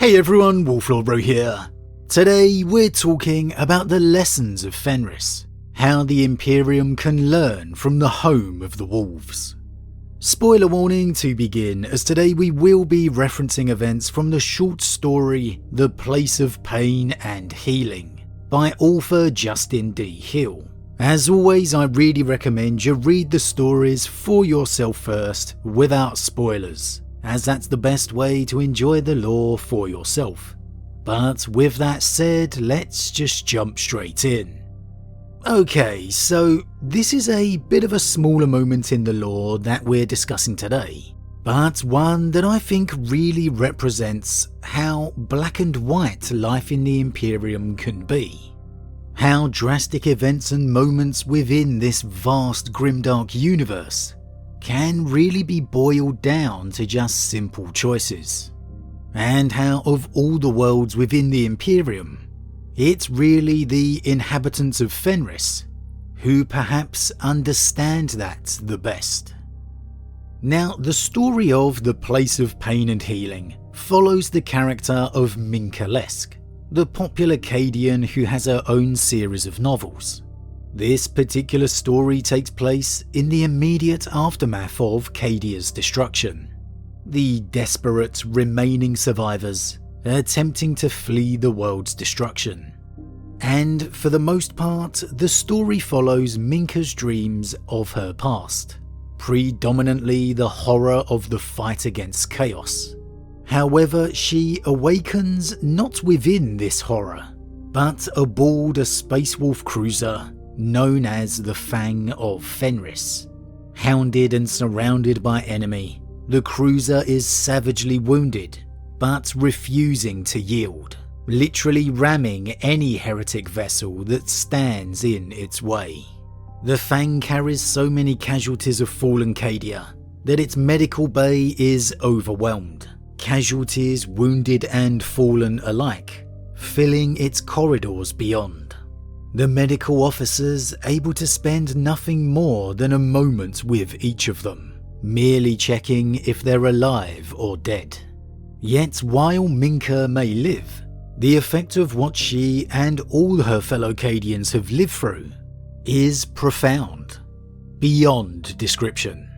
Hey everyone, Wolf Lord Rho here. Today we're talking about the lessons of Fenris, how the Imperium can learn from the home of the wolves. Spoiler warning to begin, as today we will be referencing events from the short story The Place of Pain and Healing by author Justin D. Hill. As always, I really recommend you read the stories for yourself first without spoilers, as that's the best way to enjoy the lore for yourself. But with that said, let's just jump straight in. Okay, so this is a bit of a smaller moment in the lore that we're discussing today, but one that I think really represents how black and white life in the Imperium can be. How drastic events and moments within this vast grimdark universe can really be boiled down to just simple choices. And how of all the worlds within the Imperium, it's really the inhabitants of Fenris who perhaps understand that the best. Now, the story of The Place of Pain and Healing follows the character of Minka Lesk, the popular Cadian who has her own series of novels. This particular story takes place in the immediate aftermath of Cadia's destruction. The desperate remaining survivors attempting to flee the world's destruction. And for the most part, the story follows Minka's dreams of her past, predominantly the horror of the fight against chaos. However, she awakens not within this horror, but aboard a Space Wolf cruiser known as the Fang of Fenris. Hounded and surrounded by enemy, the cruiser is savagely wounded, but refusing to yield, literally ramming any heretic vessel that stands in its way. The Fang carries so many casualties of fallen Cadia that its medical bay is overwhelmed, casualties wounded and fallen alike, filling its corridors beyond. The medical officers able to spend nothing more than a moment with each of them, merely checking if they're alive or dead. Yet while Minka may live, the effect of what she and all her fellow Cadians have lived through is profound, beyond description.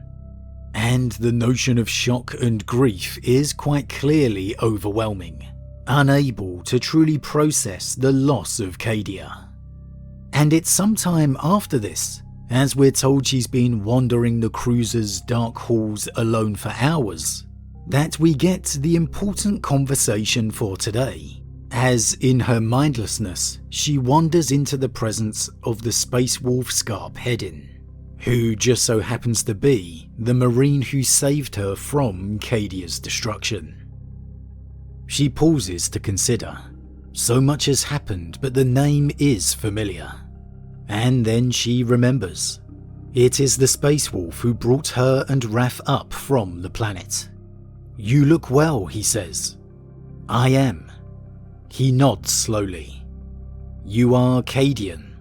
And the notion of shock and grief is quite clearly overwhelming, unable to truly process the loss of Cadia. And it's sometime after this, as we're told she's been wandering the cruiser's dark halls alone for hours, that we get the important conversation for today, as in her mindlessness she wanders into the presence of the Space Wolf Scarp Headin, who just so happens to be the Marine who saved her from Cadia's destruction. She pauses to consider. So much has happened, but the name is familiar. And then she remembers. It is the Space Wolf who brought her and Raph up from the planet. "You look well," he says. "I am." He nods slowly. "You are Cadian."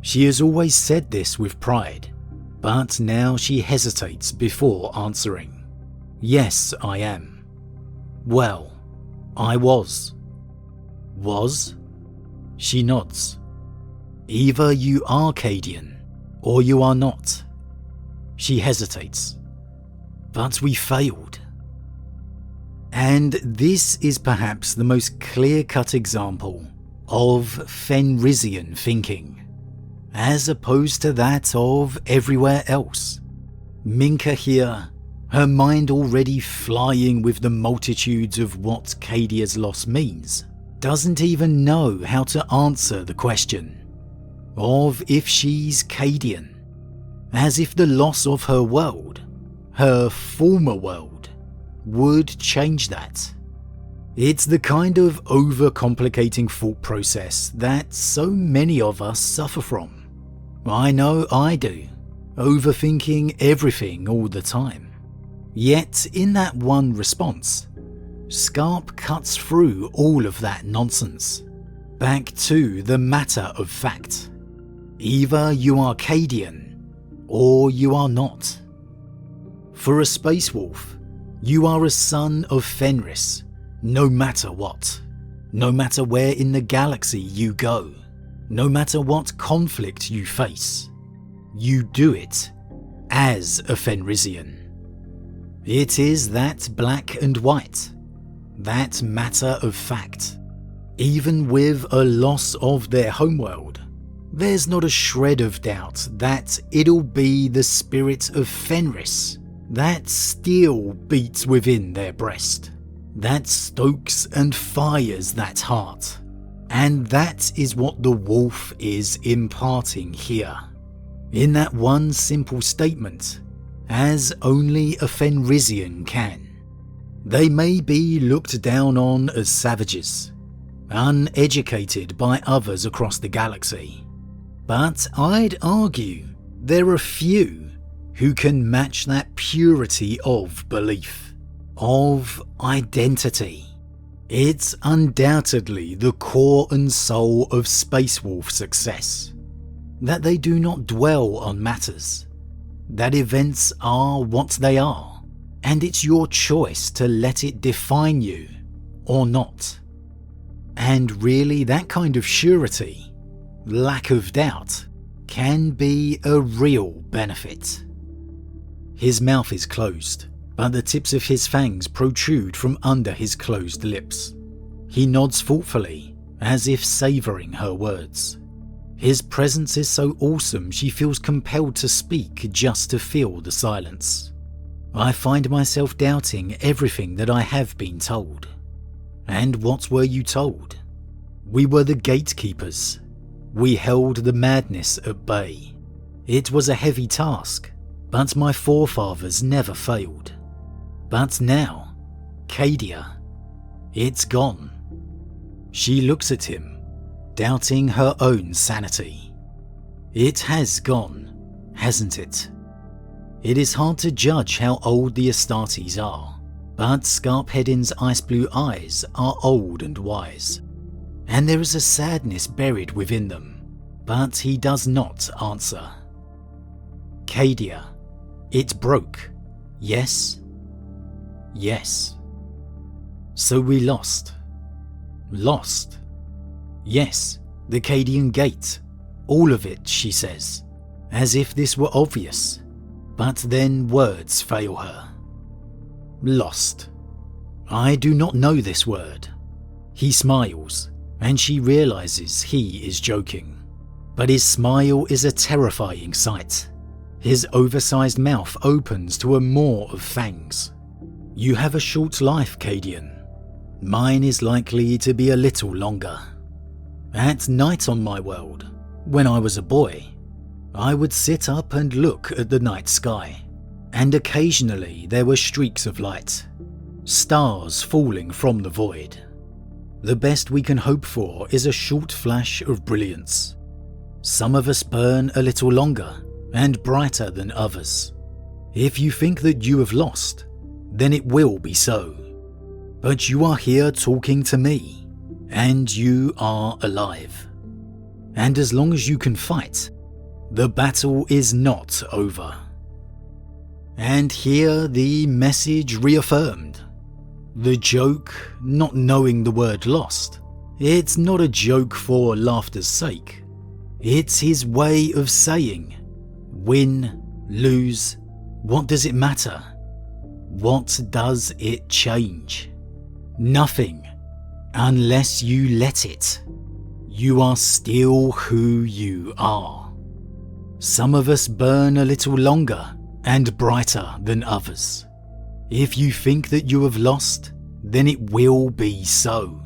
She has always said this with pride, but now she hesitates before answering. "Yes, I am." "Well, I was." "Was?" She nods. "Either you are Cadian, or you are not." She hesitates. "But we failed." And this is perhaps the most clear-cut example of Fenrisian thinking, as opposed to that of everywhere else. Minka here, her mind already flying with the multitudes of what Cadia's loss means, doesn't even know how to answer the question of if she's Cadian, as if the loss of her world, her former world, would change that. It's the kind of overcomplicating thought process that so many of us suffer from. I know I do, overthinking everything all the time. Yet in that one response, Scarp cuts through all of that nonsense, back to the matter of fact. Either you are Cadian, or you are not. For a Space Wolf, you are a son of Fenris, No matter what. No matter where in the galaxy you go. No matter what conflict you face. You do it as a Fenrisian. It is that black and white. That matter of fact. Even with a loss of their homeworld, there's not a shred of doubt that it'll be the spirit of Fenris that still beats within their breast, that stokes and fires that heart. And that is what the wolf is imparting here. In that one simple statement, as only a Fenrisian can. They may be looked down on as savages, uneducated by others across the galaxy, but I'd argue there are few who can match that purity of belief, of identity. It's undoubtedly the core and soul of Space Wolf success, that they do not dwell on matters, that events are what they are, and it's your choice to let it define you or not. And really, that kind of surety, lack of doubt, can be a real benefit. His mouth is closed, but the tips of his fangs protrude from under his closed lips. He nods thoughtfully, as if savouring her words. His presence is so awesome she feels compelled to speak just to fill the silence. I find myself doubting everything that I have been told. And what were you told? We were the gatekeepers. We held the madness at bay. It was a heavy task, but my forefathers never failed. But now, Cadia, it's gone. She looks at him, doubting her own sanity. It has gone, hasn't it? It is hard to judge how old the Astartes are, but Scarphedin's ice blue eyes are old and wise, and there is a sadness buried within them, but he does not answer. Cadia, it broke, yes? Yes. So we lost. Lost. Yes, the Cadian Gate, all of it, she says, as if this were obvious, but then words fail her. Lost. I do not know this word. He smiles, and she realizes he is joking. But his smile is a terrifying sight. His oversized mouth opens to a maw of fangs. You have a short life, Cadian. Mine is likely to be a little longer. At night on my world, when I was a boy, I would sit up and look at the night sky, and occasionally there were streaks of light, stars falling from the void. The best we can hope for is a short flash of brilliance. Some of us burn a little longer and brighter than others. If you think that you have lost, then it will be so. But you are here talking to me, and you are alive. And as long as you can fight, the battle is not over. And here the message reaffirmed. The joke, not knowing the word lost, it's not a joke for laughter's sake. It's his way of saying, win, lose, what does it matter? What does it change? Nothing, unless you let it. You are still who you are. Some of us burn a little longer and brighter than others. If you think that you have lost, then it will be so.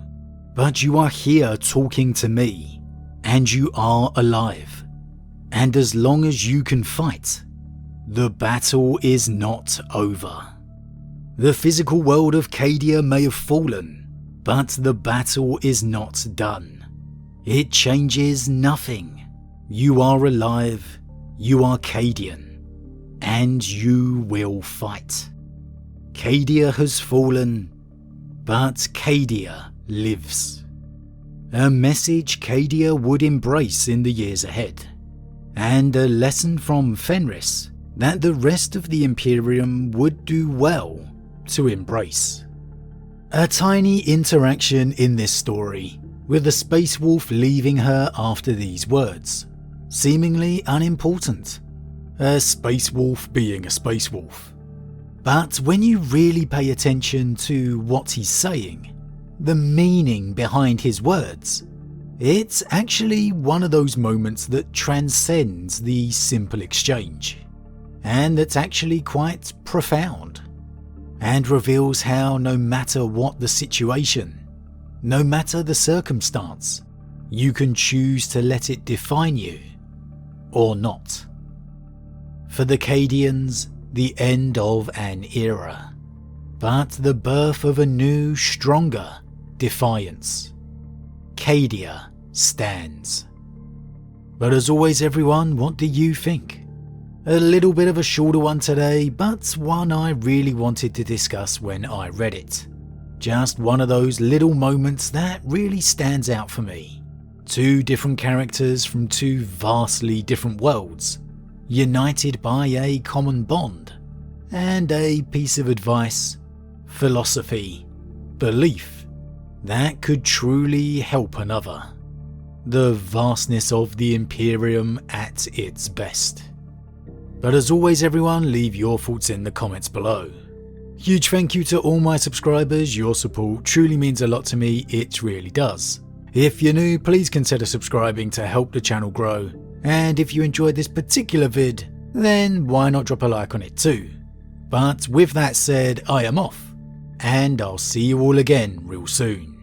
But you are here talking to me, and you are alive. And as long as you can fight, the battle is not over. The physical world of Cadia may have fallen, but the battle is not done. It changes nothing. You are alive, you are Cadian, and you will fight. Cadia has fallen, but Cadia lives. A message Cadia would embrace in the years ahead, and a lesson from Fenris that the rest of the Imperium would do well to embrace. A tiny interaction in this story, with the space wolf leaving her after these words, seemingly unimportant. A space wolf being a space wolf. But when you really pay attention to what he's saying, the meaning behind his words, it's actually one of those moments that transcends the simple exchange, and that's actually quite profound, and reveals how no matter what the situation, no matter the circumstance, you can choose to let it define you, or not. For the Cadians, the end of an era, but the birth of a new, stronger defiance. Cadia stands. But as always everyone, what do you think? A little bit of a shorter one today, but one I really wanted to discuss when I read it. Just one of those little moments that really stands out for me. Two different characters from two vastly different worlds, united by a common bond, and a piece of advice, philosophy, belief that could truly help another. The vastness of the Imperium at its best. But as always everyone, leave your thoughts in the comments below. Huge thank you to all my subscribers, your support truly means a lot to me, it really does. If you're new, please consider subscribing to help the channel grow, and if you enjoyed this particular vid, then why not drop a like on it too. But with that said, I am off, and I'll see you all again real soon.